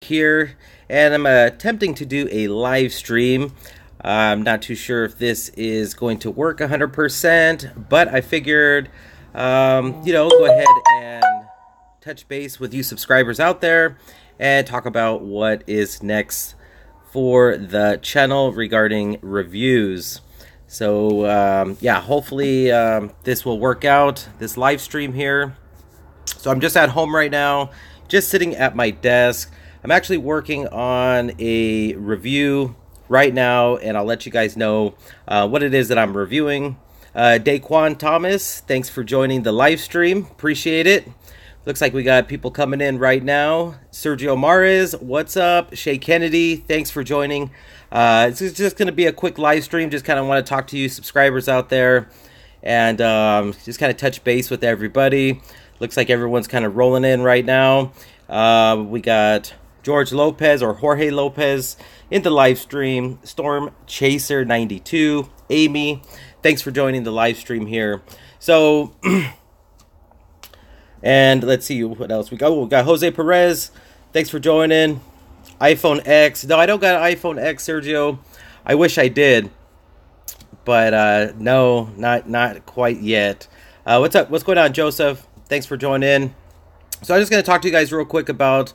here, and I'm attempting to do a live stream. I'm not too sure if this is going to work 100%, but I figured, go ahead and touch base with you subscribers out there and talk about what is next for the channel regarding reviews. So yeah, hopefully this will work out, this live stream here. So I'm just at home right now, just sitting at my desk. I'm actually working on a review right now, and I'll let you guys know what it is that I'm reviewing. Daquan Thomas, thanks for joining the live stream. Appreciate it. Looks like we got people coming in right now. Sergio Mares, what's up? Shay Kennedy, thanks for joining. It's just going to be a quick live stream. Just kind of want to talk to you subscribers out there and just kind of touch base with everybody. Looks like everyone's kind of rolling in right now. We got George Lopez or Jorge Lopez in the live stream. Storm Chaser 92. Amy, thanks for joining the live stream here. So... and let's see what else we got. We got Jose Perez. Thanks for joining. iPhone X. No, I don't got an iPhone X, Sergio. I wish I did, but no, not quite yet. What's up? What's going on, Joseph? Thanks for joining. So I'm just going to talk to you guys real quick about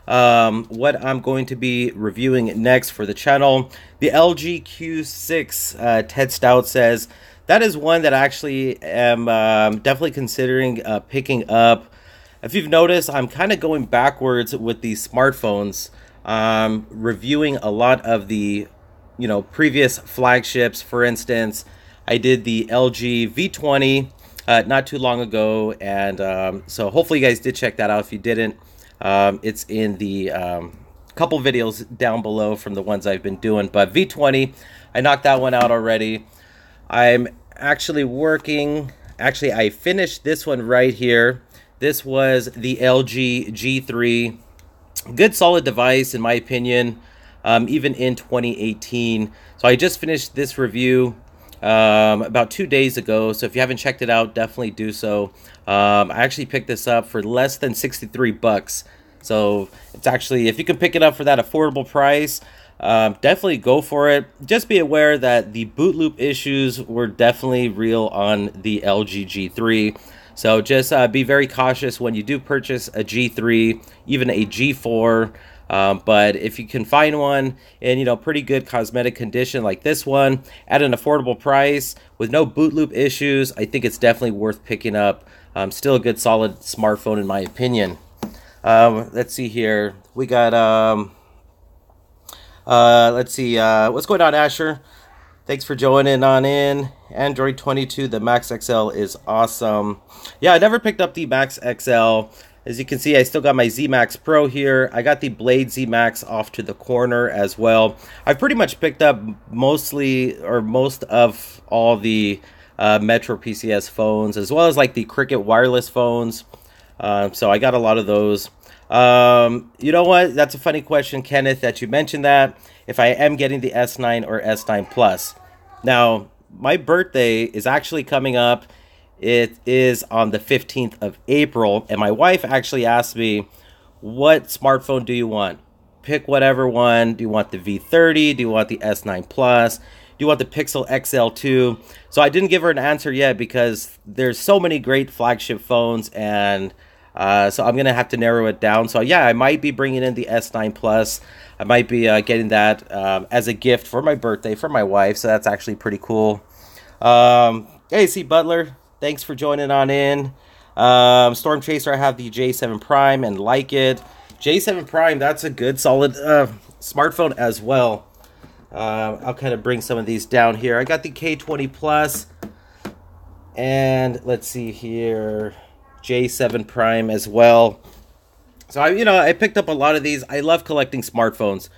what I'm going to be reviewing next for the channel. The LG Q6, Ted Stout says. That is one that I actually am definitely considering picking up. If you've noticed, I'm kind of going backwards with these smartphones, reviewing a lot of the, previous flagships. For instance, I did the LG V20 not too long ago, and so hopefully you guys did check that out. If you didn't, it's in the couple videos down below from the ones I've been doing. But V20, I knocked that one out already. I'm actually working, I finished this one right here. This was the LG G3. Good solid device in my opinion, even in 2018. So I just finished this review about 2 days ago. So if you haven't checked it out, definitely do so. I actually picked this up for less than 63 bucks. So it's actually, if you can pick it up for that affordable price, definitely go for it. Just be aware that the boot loop issues were definitely real on the LG G3. So just be very cautious when you do purchase a G3, even a G4. But if you can find one in, pretty good cosmetic condition like this one at an affordable price with no boot loop issues, I think it's definitely worth picking up. Still a good solid smartphone in my opinion. Let's see here. We got... let's see, what's going on, Asher? Thanks for joining on in. Android 22, the Max XL is awesome. Yeah, I never picked up the Max XL. As you can see, I still got my Z Max Pro here. I got the Blade Z Max off to the corner as well. I've pretty much picked up most of all the Metro PCS phones, as well as like the Cricket wireless phones. So I got a lot of those. You know what? That's a funny question, Kenneth, that you mentioned that. If I am getting the S9 or S9 Plus. Now, my birthday is actually coming up. It is on the 15th of April. And my wife actually asked me, what smartphone do you want? Pick whatever one. Do you want the V30? Do you want the S9 Plus? Do you want the Pixel XL2? So I didn't give her an answer yet because there's so many great flagship phones, and so I'm going to have to narrow it down. So yeah, I might be bringing in the S9 Plus. I might be getting that as a gift for my birthday for my wife. So that's actually pretty cool. Hey, C. Butler, thanks for joining on in. Storm Chaser, I have the J7 Prime and like it. J7 Prime, that's a good solid smartphone as well. I'll kind of bring some of these down here. I got the K20 Plus. And let's see here. J7 Prime as well. So I picked up a lot of these. I love collecting smartphones.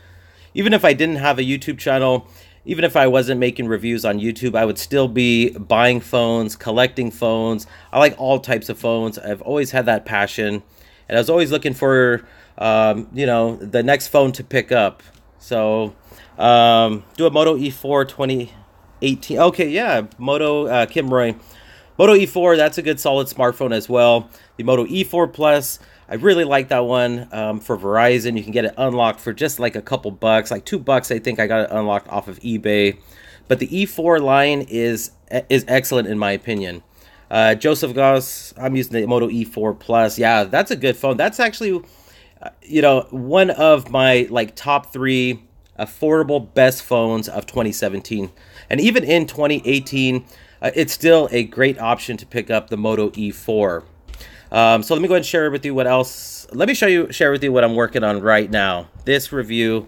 Even if I didn't have a YouTube channel, even if I wasn't making reviews on YouTube, I would still be buying phones, collecting phones. I like all types of phones. I've always had that passion, and I was always looking for the next phone to pick up. So do a Moto E4 2018. Okay, yeah, Moto Kim Roy. Moto E4, that's a good solid smartphone as well. The Moto E4 Plus, I really like that one for Verizon. You can get it unlocked for just like a couple bucks, like $2. I think I got it unlocked off of eBay. But the E4 line is excellent in my opinion. Joseph Goss, I'm using the Moto E4 Plus. Yeah, that's a good phone. That's actually, you know, one of my like top 3 affordable best phones of 2017. And even in 2018, it's still a great option to pick up the Moto E4. So let me go ahead and share with you what else. Let me share with you what I'm working on right now. This review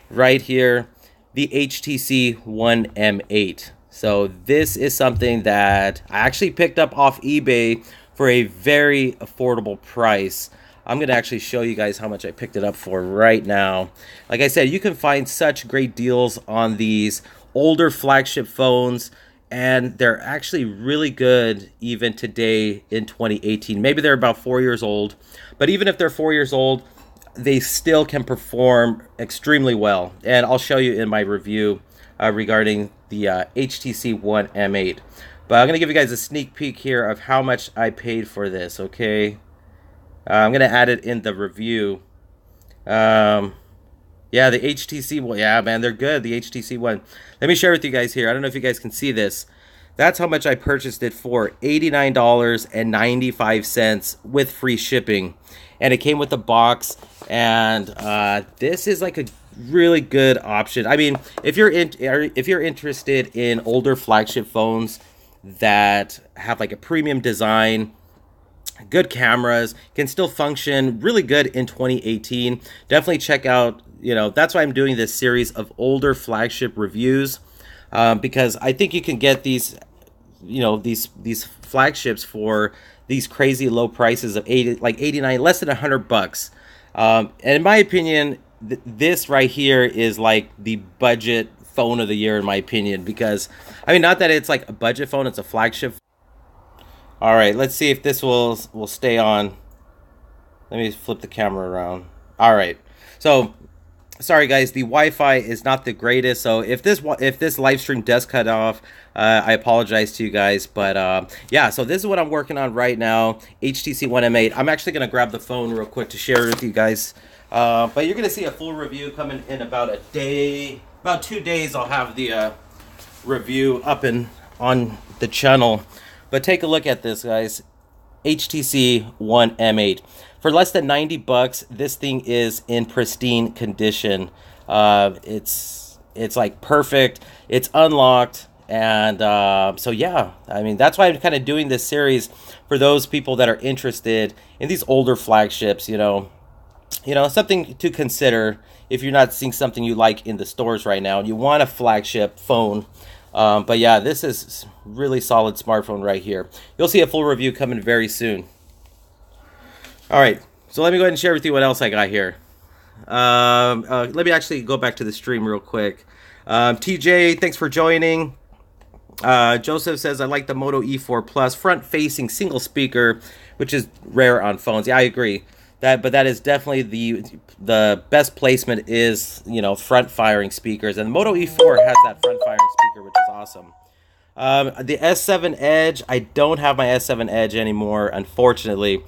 right here, the HTC One M8. So this is something that I actually picked up off eBay for a very affordable price. I'm going to actually show you guys how much I picked it up for right now. Like I said, you can find such great deals on these older flagship phones, and they're actually really good even today in 2018. Maybe they're about 4 years old, but even if they're 4 years old, they still can perform extremely well. And I'll show you in my review regarding the HTC One M8. But I'm going to give you guys a sneak peek here of how much I paid for this, okay? I'm going to add it in the review. Yeah, the HTC One. Yeah, man, they're good, the HTC One. Let me share with you guys here. I don't know if you guys can see this. That's how much I purchased it for, $89.95 with free shipping. And it came with a box, and this is like a really good option. I mean, if you're interested in older flagship phones that have like a premium design, good cameras, can still function really good in 2018, definitely check out, you know, that's why I'm doing this series of older flagship reviews, because I think you can get these, you know, these flagships for these crazy low prices of 89, less than $100. And in my opinion, this right here is like the budget phone of the year in my opinion, because I mean, not that it's like a budget phone, it's a flagship. All right, let's see if this will stay on. Let me flip the camera around. All right, so sorry guys, the Wi-Fi is not the greatest, so if this live stream does cut off, I apologize to you guys. But yeah, so this is what I'm working on right now, HTC One M8. I'm actually gonna grab the phone real quick to share it with you guys, but you're gonna see a full review coming in about a day, about 2 days. I'll have the review up and on the channel. But take a look at this, guys. HTC One M8. For less than 90 bucks, this thing is in pristine condition. It's like perfect. It's unlocked, and so yeah, I mean, that's why I'm kind of doing this series for those people that are interested in these older flagships. You know, something to consider if you're not seeing something you like in the stores right now and you want a flagship phone. But yeah, this is really solid smartphone right here. You'll see a full review coming very soon. All right, so let me go ahead and share with you what else I got here. Let me actually go back to the stream real quick. TJ, thanks for joining. Joseph says, I like the Moto E4 Plus front-facing single speaker, which is rare on phones. Yeah, I agree. But that is definitely the best placement is, you know, front-firing speakers. And the Moto E4 has that front-firing speaker, which is awesome. The S7 Edge, I don't have my S7 Edge anymore, unfortunately.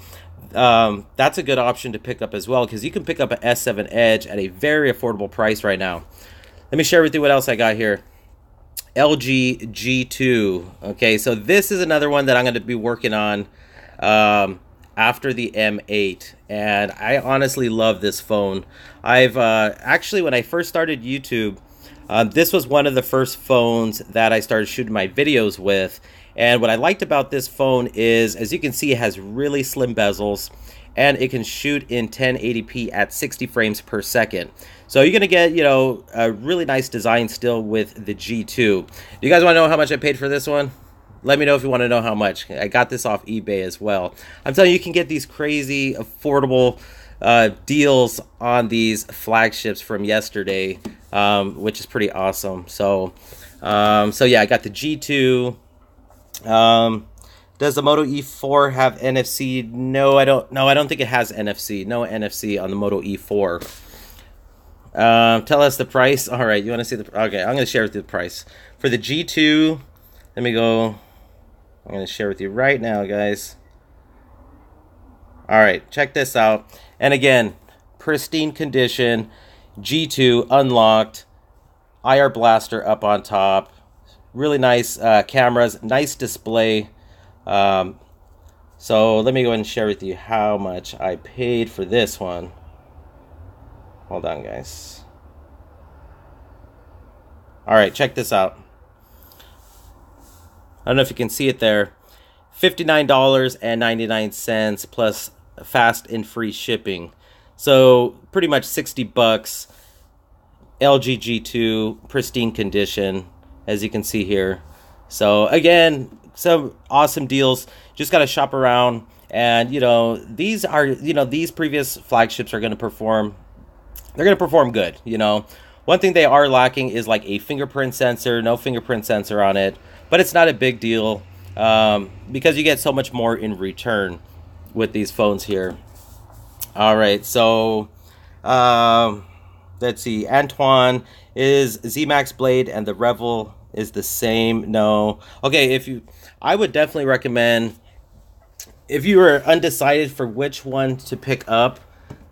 That's a good option to pick up as well, because you can pick up an S7 Edge at a very affordable price right now. Let me share with you what else I got here. LG G2. Okay, so this is another one that I'm going to be working on after the M8, and I honestly love this phone. I've actually, when I first started YouTube, this was one of the first phones that I started shooting my videos with. And what I liked about this phone is, as you can see, it has really slim bezels, and it can shoot in 1080p at 60 frames per second. So you're gonna get, you know, a really nice design still with the G2. Do you guys want to know how much I paid for this one? Let me know if you want to know how much. I got this off eBay as well. I'm telling you, you can get these crazy affordable deals on these flagships from yesterday, which is pretty awesome. So yeah, I got the G2. Does the Moto E4 have NFC? No, I don't. No, I don't think it has NFC. No NFC on the Moto E4. Tell us the price. All right, you want to see the? Okay, I'm going to share with you the price for the G2. Let me go. I'm going to share with you right now, guys. All right, check this out. And again, pristine condition, G2 unlocked, IR blaster up on top. Really nice cameras, nice display. So let me go ahead and share with you how much I paid for this one. Hold on, guys. All right, check this out. I don't know if you can see it there. $59.99 plus fast and free shipping. So pretty much 60 bucks. LG G2, pristine condition, as you can see here. So again, some awesome deals. Just got to shop around. And, you know, these are, you know, these previous flagships are going to perform. They're going to perform good, you know. One thing they are lacking is like a fingerprint sensor. No fingerprint sensor on it. But it's not a big deal because you get so much more in return with these phones here. All right, so let's see. Antoine, is ZMAX Blade and the Revel is the same? No. Okay, I would definitely recommend, if you were undecided for which one to pick up,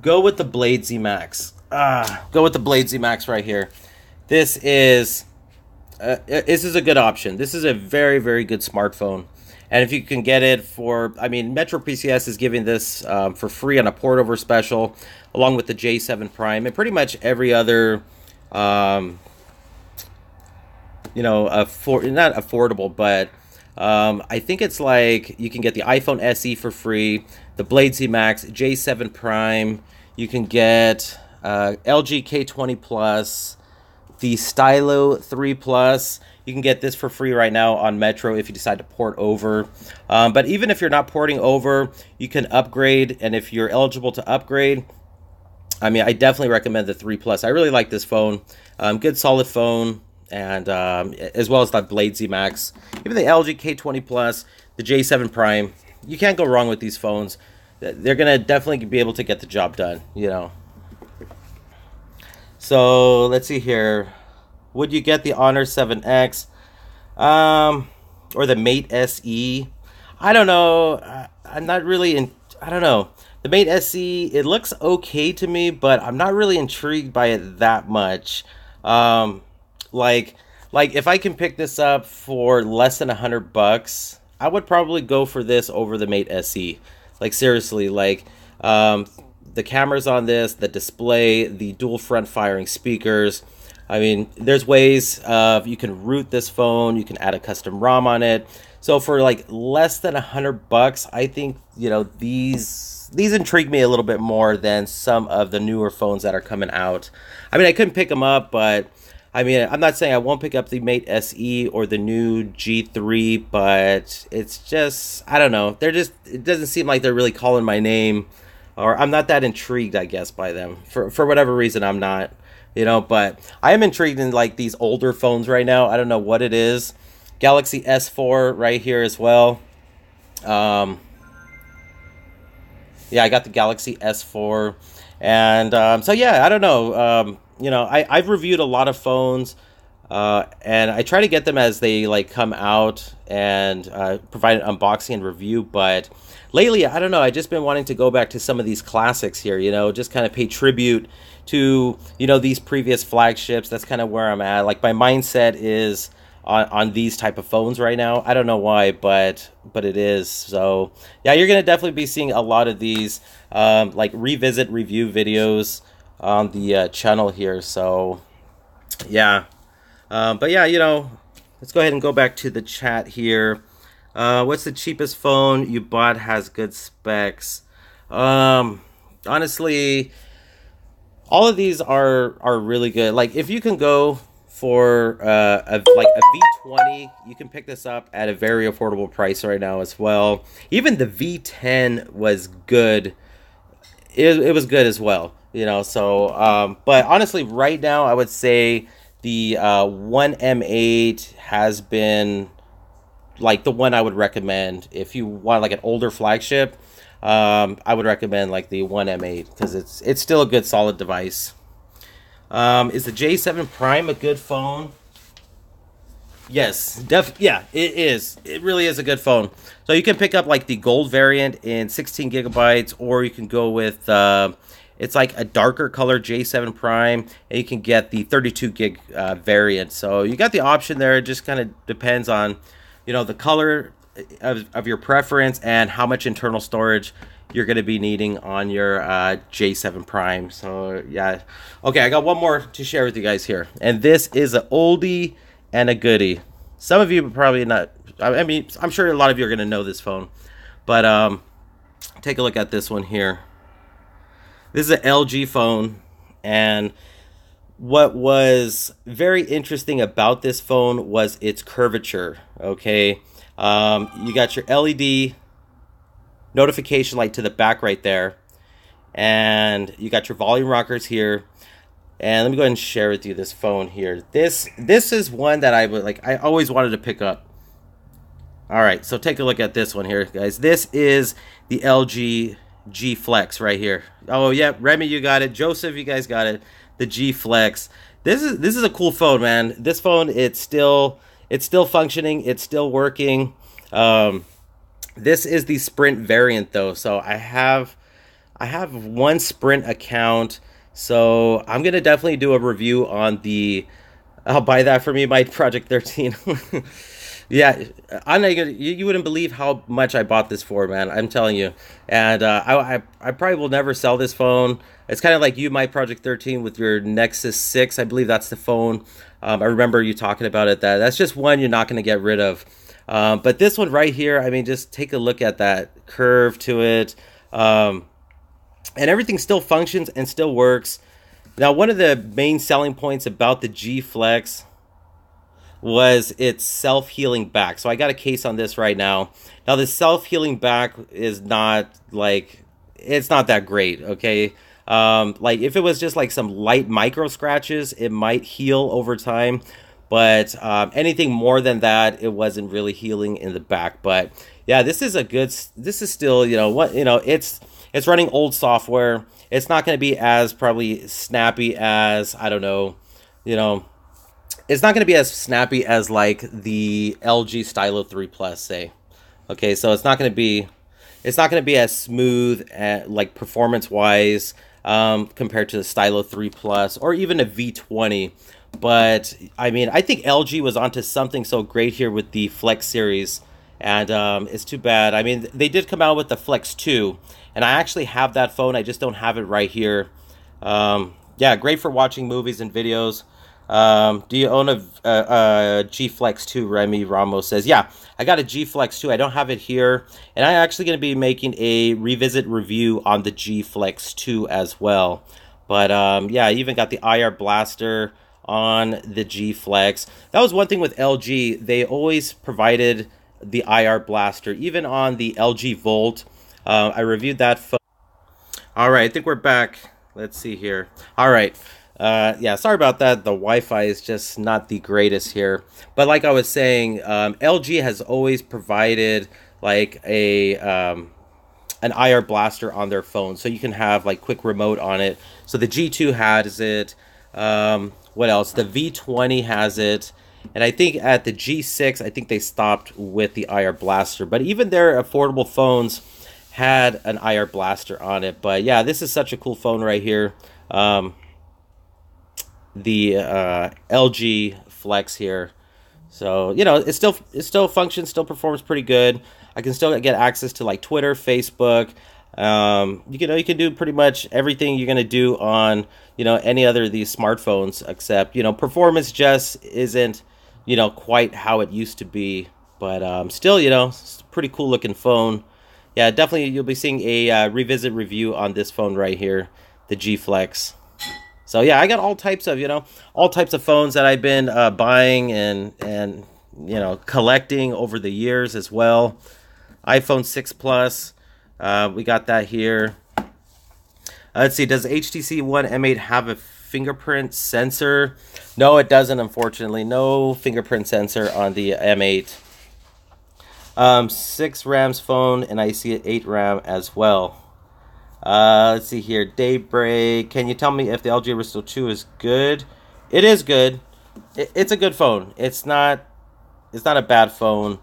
go with the Blade ZMAX. Go with the Blade ZMAX right here. This is a good option. This is a very, very good smartphone. And if you can get it for, I mean, Metro PCS is giving this for free on a port over special, along with the J7 Prime and pretty much every other, you know, not affordable, but I think it's like you can get the iPhone SE for free, the Blade Z Max, J7 Prime. You can get LG K20 Plus, the Stylo 3 Plus. You can get this for free right now on Metro if you decide to port over. But even if you're not porting over, you can upgrade. And if you're eligible to upgrade, I mean, I definitely recommend the 3 Plus. I really like this phone. Good solid phone. And as well as that Blade Z Max. Even the LG K20 Plus, the J7 Prime. You can't go wrong with these phones. They're going to definitely be able to get the job done, you know. So let's see here. Would you get the Honor 7X or the Mate SE? I don't know. I'm not really in. I don't know. The Mate SE, it looks okay to me, but I'm not really intrigued by it that much. Like if I can pick this up for less than $100, I would probably go for this over the Mate SE. Like seriously, like the cameras on this, the display, the dual front firing speakers. I mean, there's ways of you can root this phone, you can add a custom ROM on it. So for like less than $100, I think, you know, these intrigue me a little bit more than some of the newer phones that are coming out. I mean, I couldn't pick them up, but I mean, I'm not saying I won't pick up the Mate SE or the new G3, but it's just, I don't know. It doesn't seem like they're really calling my name, or I'm not that intrigued, I guess, by them. For whatever reason, I'm not. You know, but I am intrigued in like these older phones right now. I don't know what it is. Galaxy S4 right here as well. Yeah, I got the Galaxy S4. And so, yeah, I don't know. You know, I've reviewed a lot of phones. And I try to get them as they like come out and provide an unboxing and review. But lately, I don't know. I've just been wanting to go back to some of these classics here, you know, just kind of pay tribute to, you know, these previous flagships. That's kind of where I'm at. Like my mindset is on these type of phones right now. I don't know why, but it is. So yeah, you're gonna definitely be seeing a lot of these like revisit review videos on the channel here. So yeah, but yeah, you know, let's go ahead and go back to the chat here. What's the cheapest phone you bought has good specs? Honestly, all of these are really good. Like if you can go for a V20, you can pick this up at a very affordable price right now as well. Even the V10 was good. It was good as well, you know. So but honestly, right now I would say the One M8 has been like the one I would recommend if you want like an older flagship. I would recommend like the One M8 because it's still a good solid device. Is the J7 Prime a good phone? Yes, yeah, it is. It really is a good phone. So you can pick up like the gold variant in 16 gigabytes, or you can go with it's like a darker color J7 Prime, and you can get the 32 gig variant. So you got the option there. It just kind of depends on, you know, the color of your preference and how much internal storage you're going to be needing on your J7 Prime. So yeah, okay, I got one more to share with you guys here, and this is an oldie and a goodie. Some of you probably not. I mean, I'm sure a lot of you are going to know this phone, but take a look at this one here. This is an LG phone, and what was very interesting about this phone was its curvature. Okay, you got your LED notification light to the back right there, and you got your volume rockers here. And let me go ahead and share with you this phone here. This is one that I always wanted to pick up. All right, so take a look at this one here, guys. This is the LG G Flex right here. Oh yeah, Remy, you got it. Joseph, you guys got it. The G Flex. This is a cool phone, man. This phone, it's still functioning. It's still working. This is the Sprint variant though, so I have one Sprint account. So I'm gonna definitely do a review on the. I'll buy that for me, my Project 13. Yeah, I'm not gonna. You wouldn't believe how much I bought this for, man. I'm telling you. And I probably will never sell this phone. It's kind of like you, my Project 13, with your Nexus 6. I believe that's the phone. I remember you talking about it. That's just one you're not gonna get rid of. But this one right here, I mean, just take a look at that curve to it. And everything still functions and still works. Now, one of the main selling points about the G Flex was its self-healing back. So I got a case on this right now. Now, the self-healing back is not like, it's not that great, okay? Like if it was just like some light micro scratches, it might heal over time. But anything more than that, it wasn't really healing in the back. But yeah, this is still, you know, what, you know, it's running old software. It's not going to be as probably snappy as, I don't know, you know, it's not going to be as snappy as like the LG Stylo 3 Plus, say. Okay, so it's not going to be as smooth like performance wise compared to the Stylo 3 Plus or even a V20. But I mean, I think LG was onto something so great here with the Flex series, and it's too bad. I mean, they did come out with the Flex 2, and I actually have that phone. I just don't have it right here. Yeah, great for watching movies and videos. Do you own a G Flex 2? Remy Ramos says, yeah, I got a G Flex 2. I don't have it here, and I'm actually going to be making a revisit review on the G Flex 2 as well. But yeah, I even got the IR blaster on the G Flex. That was one thing with LG. They always provided the IR blaster, even on the LG Volt. I reviewed that phone. All right, I think we're back. Let's see here. All right. Yeah, sorry about that. The Wi-Fi is just not the greatest here. But like I was saying, LG has always provided like an IR blaster on their phone, so you can have like quick remote on it. So the G2 has it. What else? The V20 has it. And I think at the G6, I think they stopped with the IR blaster. But even their affordable phones had an IR blaster on it. But yeah, this is such a cool phone right here. The LG Flex here. So, you know, it still functions, still performs pretty good. I can still get access to like Twitter, Facebook. You can do pretty much everything you're gonna do on, you know, any other of these smartphones, except, you know, performance just isn't, you know, quite how it used to be. But still, you know, it's a pretty cool looking phone. Yeah, definitely you'll be seeing a revisit review on this phone right here, the G Flex. So yeah, I got all types of phones that I've been buying and you know, collecting over the years as well. iPhone 6 Plus, we got that here. Let's see, does HTC One M8 have a fingerprint sensor? No, it doesn't, unfortunately. No fingerprint sensor on the M8. 6 RAM's phone, and I see it 8 RAM as well. Let's see here. Daybreak. Can you tell me if the LG Aristo 2 is good? It is good. It's a good phone. It's not it's not a bad phone,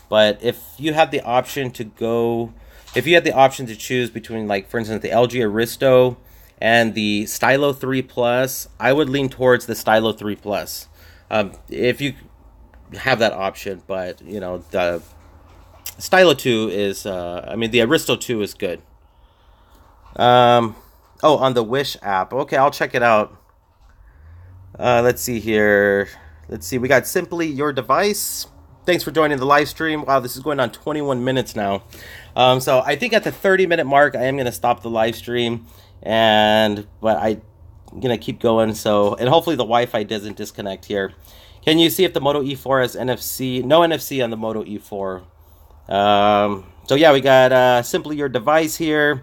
but if you had the option to go, if you had the option to choose between, like, for instance, the LG Aristo and the Stylo 3 Plus, I would lean towards the Stylo 3 Plus. If you have that option, but you know, the Stylo 2 is, I mean, the Aristo 2 is good. Oh, on the Wish app. Okay, I'll check it out. Let's see here. Let's see. We got Simply Your Device. Thanks for joining the live stream. Wow, this is going on 21 minutes now. So I think at the 30-minute mark, I am going to stop the live stream. But I'm going to keep going. So, and hopefully the Wi-Fi doesn't disconnect here. Can you see if the Moto E4 has NFC? No NFC on the Moto E4. So yeah, we got Simply Your Device here.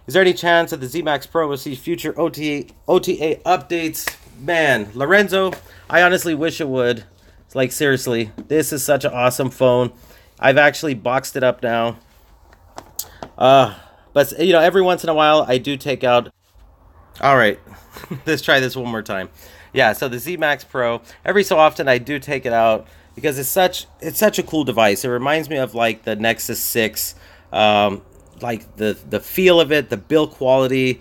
Is there any chance that the Z Max Pro will see future OTA updates? Man, Lorenzo, I honestly wish it would. It's like, seriously, this is such an awesome phone. I've actually boxed it up now. But you know, every once in a while, I do take out. All right, let's try this one more time. Yeah, so the Z Max Pro. Every so often, I do take it out because it's such a cool device. It reminds me of like the Nexus 6, like the feel of it, the build quality.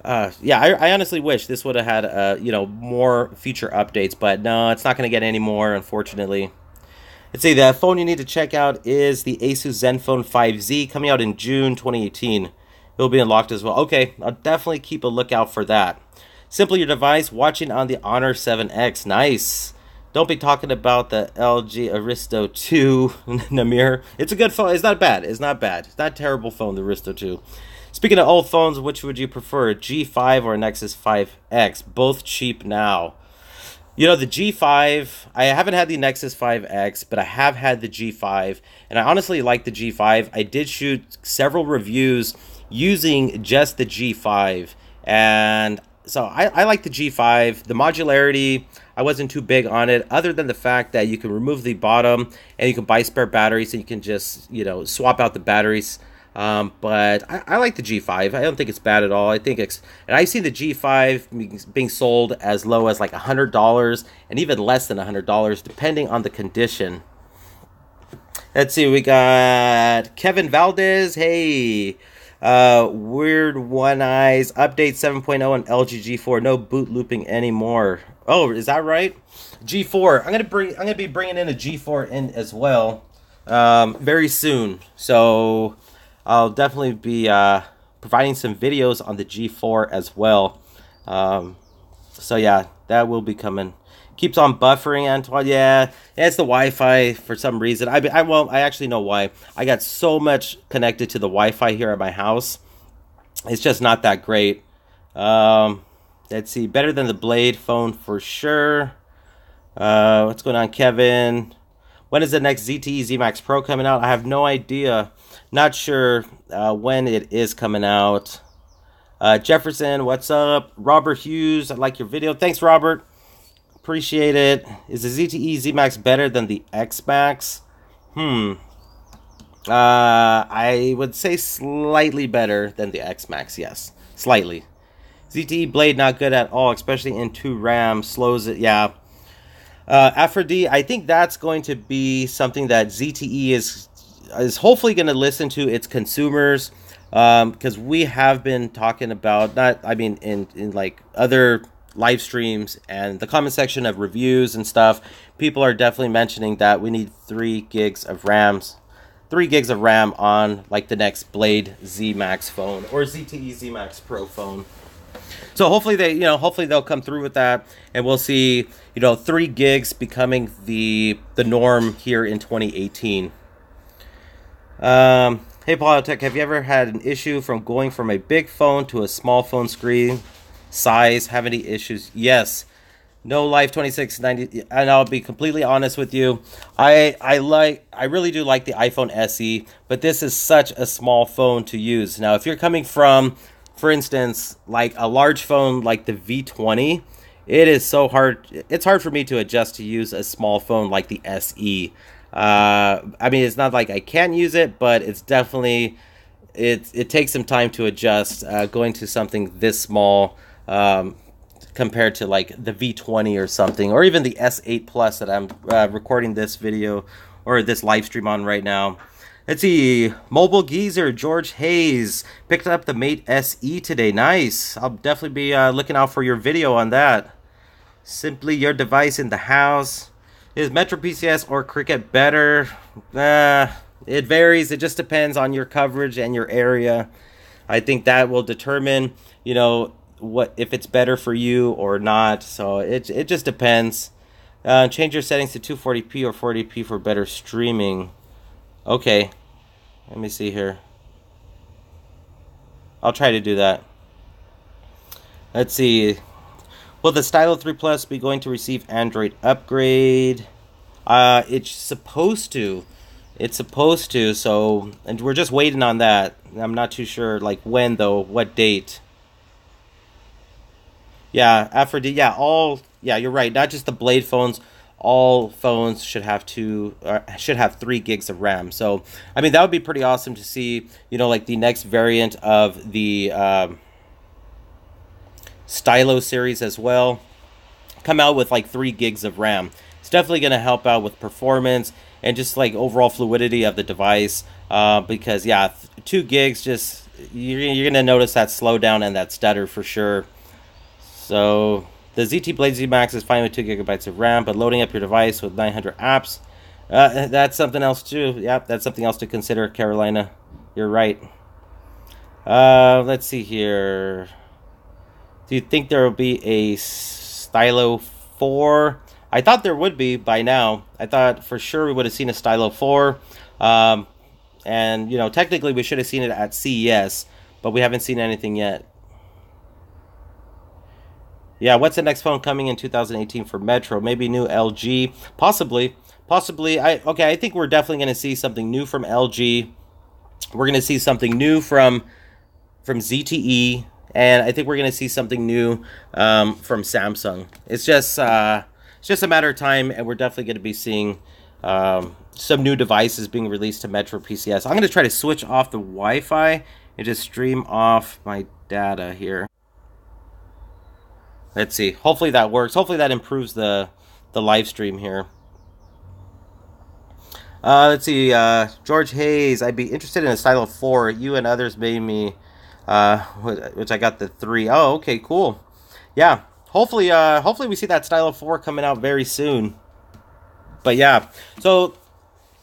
Yeah, I honestly wish this would have had you know, more feature updates, but no, it's not going to get any more, unfortunately. Let's see, the phone you need to check out is the Asus Zenfone 5Z, coming out in June 2018. It'll be unlocked as well. Okay, I'll definitely keep a lookout for that. Simply Your Device, watching on the Honor 7X. Nice. Don't be talking about the LG Aristo 2, Namir. It's a good phone. It's not bad. It's not bad. It's not a terrible phone, the Aristo 2. Speaking of old phones, which would you prefer, a G5 or a Nexus 5X? Both cheap now. You know, the G5, I haven't had the Nexus 5X, but I have had the G5, and I honestly like the G5. I did shoot several reviews using just the G5, and so I like the G5. The modularity, I wasn't too big on it, other than the fact that you can remove the bottom and you can buy spare batteries, and you can just, you know, swap out the batteries. But I like the G5. I don't think it's bad at all. I think it's, and I've seen the G5 being sold as low as like $100 and even less than $100, depending on the condition. Let's see, we got Kevin Valdez. Hey, Weird One Eyes, update 7.0 on LG G4. No boot looping anymore. Oh, is that right? G4. I'm gonna be bringing in a G4 in as well, very soon. So I'll definitely be providing some videos on the G4 as well. So yeah, that will be coming. Keeps on buffering, Antoine. Yeah, it's the Wi-Fi for some reason. I actually know why. I got so much connected to the Wi-Fi here at my house. It's just not that great. Let's see, better than the Blade phone for sure. What's going on, Kevin? When is the next ZTE Z Max Pro coming out? I have no idea. Not sure when it is coming out. Jefferson, what's up? Robert Hughes, I like your video. Thanks, Robert. Appreciate it. Is the ZTE Z Max better than the X Max? I would say slightly better than the X Max, yes. Slightly. ZTE Blade not good at all, especially in 2 RAM. Slows it, yeah. Aphrodite, I think that's going to be something that ZTE is hopefully going to listen to its consumers, because we have been talking about, in like other live streams and the comment section of reviews and stuff, people are definitely mentioning that we need 3 gigs of RAM on like the next Blade Z Max phone or ZTE Z Max Pro phone. So hopefully they'll come through with that, and we'll see, 3 gigs becoming the norm here in 2018. Hey Polytech, have you ever had an issue from going from a big phone to a small phone screen size? Have any issues? Yes. No Life 2690, and I'll be completely honest with you. I really do like the iPhone SE, but this is such a small phone to use. Now, if you're coming from, for instance, like a large phone like the V20, it is so hard. It's hard for me to adjust to use a small phone like the SE. It's not like I can't use it, but it's definitely, it takes some time to adjust going to something this small compared to like the V20 or something, or even the S8 Plus that I'm recording this video or this live stream on right now. Let's see, Mobile Geezer, George Hayes, picked up the Mate SE today. Nice. I'll definitely be looking out for your video on that. Simply your device in the house. Is Metro PCS or Cricket better? It varies. It just depends on your coverage and your area. I think that will determine, you know, what if it's better for you or not. So it just depends. Change your settings to 240p or 40p for better streaming. Okay, let me see here. I'll try to do that. Let's see. Will the Stylo 3 Plus be going to receive Android upgrade? It's supposed to. It's supposed to. So, and we're just waiting on that. I'm not too sure, like when though, what date. Yeah, Aphrodite. Yeah, all. Yeah, you're right. Not just the Blade phones. All phones should have 3 gigs of RAM. So, I mean, that would be pretty awesome to see, you know, like the next variant of the Stylo series as well come out with like 3 gigs of RAM. It's definitely going to help out with performance and just like overall fluidity of the device. Because, yeah, 2 gigs, just you're going to notice that slowdown and that stutter for sure. So the ZT Blade Z Max is fine with 2 gigabytes of RAM, but loading up your device with 900 apps, that's something else too. Yep, that's something else to consider, Carolina. You're right. Let's see here. Do you think there will be a Stylo 4? I thought there would be by now. I thought for sure we would have seen a Stylo 4. And, you know, technically we should have seen it at CES, but we haven't seen anything yet. Yeah, what's the next phone coming in 2018 for Metro? Maybe new LG? Possibly. I think we're definitely going to see something new from LG. We're going to see something new from ZTE. And I think we're going to see something new from Samsung. It's just a matter of time, and we're definitely going to be seeing some new devices being released to Metro PCS. I'm going to try to switch off the Wi-Fi and just stream off my data here. Let's see. Hopefully that works. Hopefully that improves the live stream here. Let's see. George Hayes, I'd be interested in a Stylo 4. You and others made me, which I got the 3. Oh, okay, cool. Yeah. Hopefully we see that Stylo 4 coming out very soon. But yeah. So,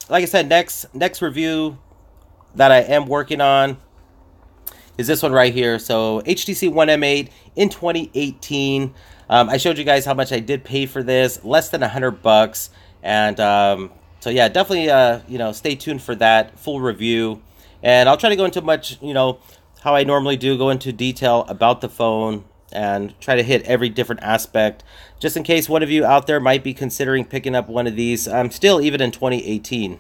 like I said, next review that I am working on is this one right here. So HTC One M8 in 2018. I showed you guys how much I did pay for this, less than $100. And so yeah, definitely you know, stay tuned for that full review. And I'll try to go into much, you know, how I normally do, go into detail about the phone and try to hit every different aspect, just in case one of you out there might be considering picking up one of these. Still, even in 2018.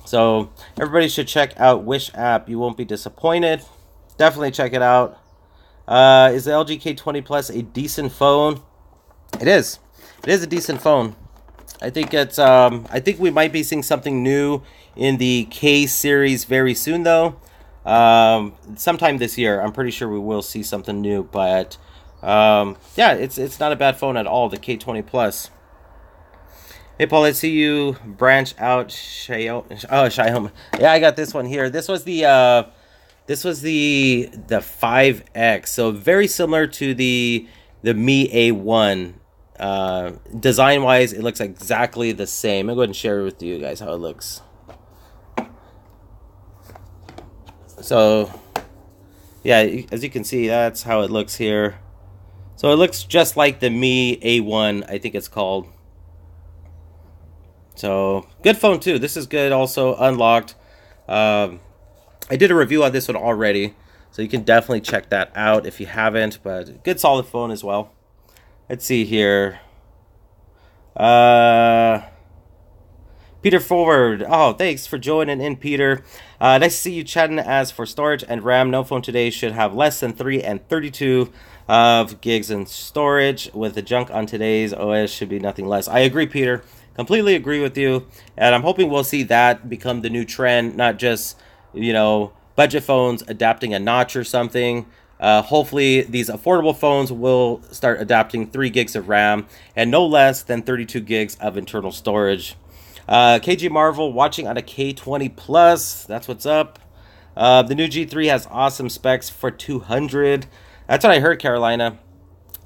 So everybody should check out Wish app. You won't be disappointed. Definitely check it out. Is the LG K20 Plus a decent phone? It is. It is a decent phone. I think it's. I think we might be seeing something new in the K series very soon, though. Sometime this year, I'm pretty sure we will see something new. But yeah, it's not a bad phone at all. The K20 Plus. Hey Paul, I see you branch out Xiaomi. Yeah, I got this one here. This was the 5X, so very similar to the Mi A1. Design wise, it looks exactly the same. I'll go ahead and share it with you guys how it looks. So yeah, as you can see, that's how it looks here. So it looks just like the Mi A1, I think it's called. So good phone too. This is good. Also unlocked. I did a review on this one already, so you can definitely check that out if you haven't, but good solid phone as well. Let's see here. Peter Forward. Oh, thanks for joining in, Peter. Nice to see you chatting. As for storage and RAM, no phone today should have less than 3 and 32 of gigs in storage. With the junk on today's OS, should be nothing less. I agree, Peter. Completely agree with you. And I'm hoping we'll see that become the new trend, not just, you know, budget phones adapting a notch or something. Hopefully these affordable phones will start adapting 3 gigs of RAM and no less than 32 gigs of internal storage. KG Marvel watching on a K20 Plus. That's what's up. The new G3 has awesome specs for 200. That's what I heard, Carolina.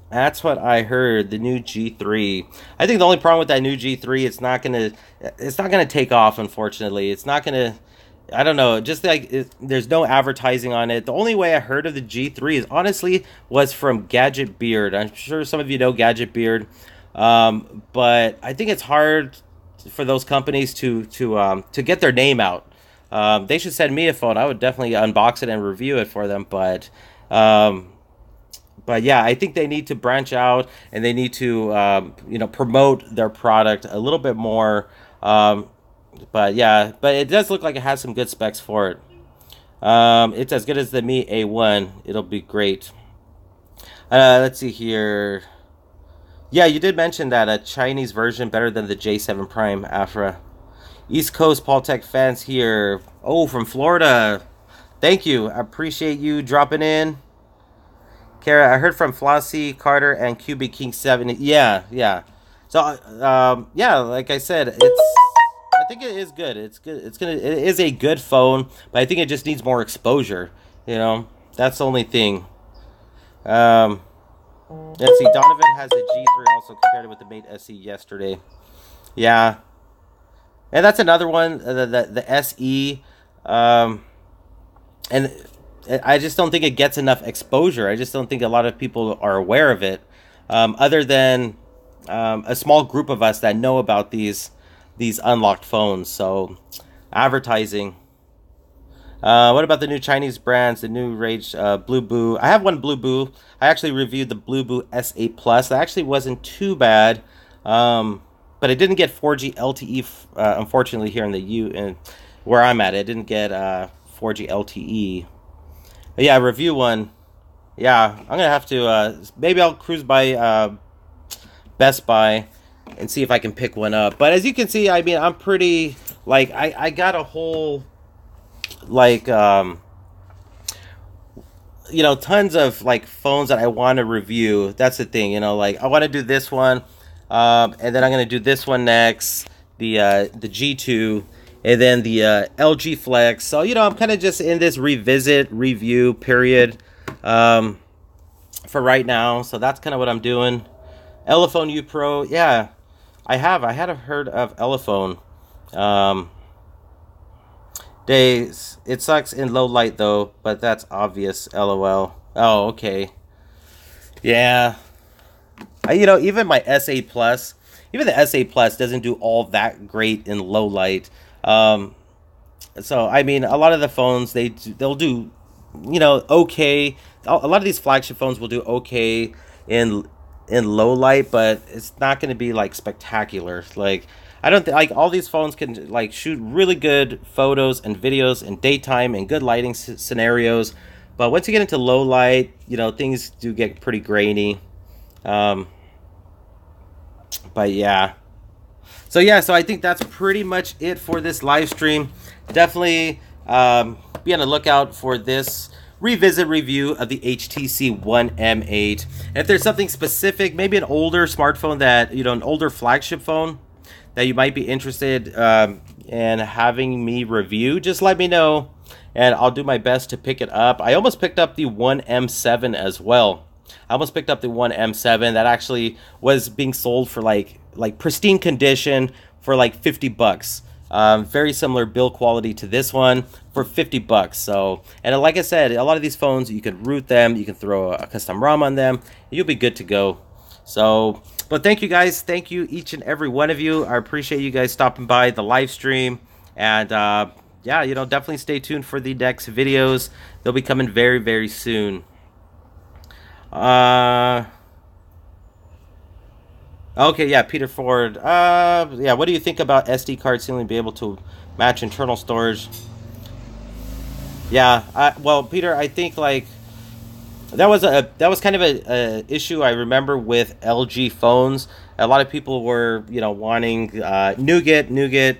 That's what I heard. The new G3. I think the only problem with that new G3, it's not gonna take off. Unfortunately, it's not gonna. I don't know. Just like there's no advertising on it. The only way I heard of the G3 is honestly was from Gadget Beard. I'm sure some of you know Gadget Beard, but I think it's hard for those companies to get their name out. They should send me a phone. I would definitely unbox it and review it for them. But yeah, I think they need to branch out and they need to promote their product a little bit more. But yeah, but it does look like it has some good specs for it. It's as good as the Mi A1. It'll be great. Let's see here. Yeah, you did mention that a Chinese version better than the J7 Prime, Afra. East Coast Paul Tech fans here. Oh, from Florida. Thank you. I appreciate you dropping in. Kara, I heard from Flossie, Carter, and QB King 7. Yeah. So, yeah, like I said, I think it is good. It's good. It is a good phone, but I think it just needs more exposure. You know, that's the only thing. Let's see. Donovan has a G3 also compared it with the Mate SE yesterday. Yeah, and that's another one. The SE, and I just don't think it gets enough exposure. I just don't think a lot of people are aware of it, other than a small group of us that know about these unlocked phones. So advertising. What about the new Chinese brands, the new Rage Blue Boo? I have one Blue Boo. I actually reviewed the Blue Boo S8 Plus. That actually wasn't too bad, but it didn't get 4G LTE. Unfortunately, here in where I'm at, it didn't get 4G LTE. But yeah, review one. Yeah, I'm gonna have to. Maybe I'll cruise by Best Buy and see if I can pick one up. But as you can see, I mean, I'm pretty like I got a whole like tons of like phones that I want to review. That's the thing, like I want to do this one, and then I'm gonna do this one next, the G2, and then the LG Flex. So I'm kind of just in this review period for right now. So that's kind of what I'm doing. Elephone U Pro, yeah, I had heard of Elephone. It sucks in low light though, but that's obvious. LOL. Oh, okay. Yeah. Even my S8 Plus, even the S8 Plus doesn't do all that great in low light. So I mean, a lot of the phones they'll do, okay. A lot of these flagship phones will do okay in low light, but it's not going to be like spectacular. Like I don't think like all these phones can like shoot really good photos and videos in daytime and good lighting scenarios, but once you get into low light, things do get pretty grainy. But yeah. So I think that's pretty much it for this live stream. Definitely be on the lookout for this revisit review of the HTC One M8. And if there's something specific, maybe an older smartphone that, an older flagship phone that you might be interested in having me review, just let me know and I'll do my best to pick it up. I almost picked up the One M7 as well. I almost picked up the One M7 that actually was being sold for like pristine condition for like 50 bucks. Very similar build quality to this one for 50 bucks. So, and like I said, a lot of these phones, you can root them, you can throw a custom ROM on them, and you'll be good to go. So, but thank you guys. Thank you, each and every one of you. I appreciate you guys stopping by the live stream. And yeah, definitely stay tuned for the next videos. They'll be coming very, very soon. Okay, yeah, Peter Ford. Yeah, what do you think about SD cards seemingly be able to match internal storage? Yeah, well, Peter, I think like that was kind of a issue I remember with LG phones. A lot of people were wanting Nougat,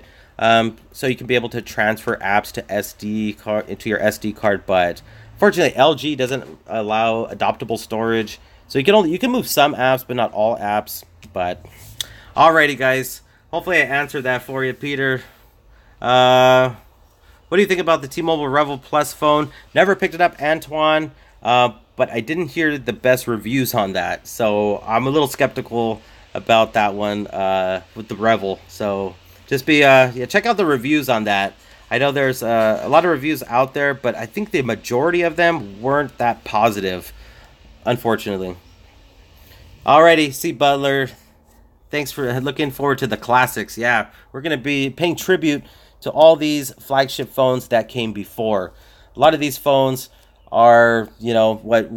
so you can be able to transfer apps to SD card into your SD card, but fortunately LG doesn't allow adoptable storage, so you can move some apps but not all apps. But alrighty guys, hopefully I answered that for you, Peter. What do you think about the T-Mobile Revel Plus phone? Never picked it up, Antoine, but I didn't hear the best reviews on that. So I'm a little skeptical about that one with the Revel. So just be, yeah, check out the reviews on that. I know there's a lot of reviews out there, but I think the majority of them weren't that positive, unfortunately. Alrighty, C. Butler. Thanks for looking forward to the classics. Yeah, we're going to be paying tribute to all these flagship phones that came before. A lot of these phones are, you know, what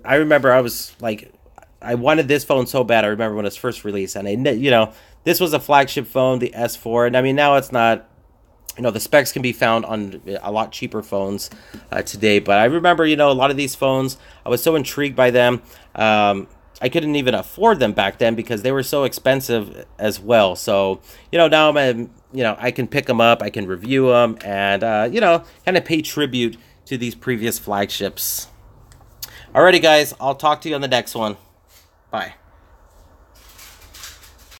I remember. I was like, I wanted this phone so bad. I remember when it was first released, and you know, this was a flagship phone, the S4. And I mean, now it's not. You know, the specs can be found on a lot cheaper phones today. But I remember, you know, a lot of these phones, I was so intrigued by them. I couldn't even afford them back then because they were so expensive as well. So, you know, now I'm, you know, I can pick them up, I can review them, and, you know, kind of pay tribute to these previous flagships. Alrighty, guys, I'll talk to you on the next one. Bye.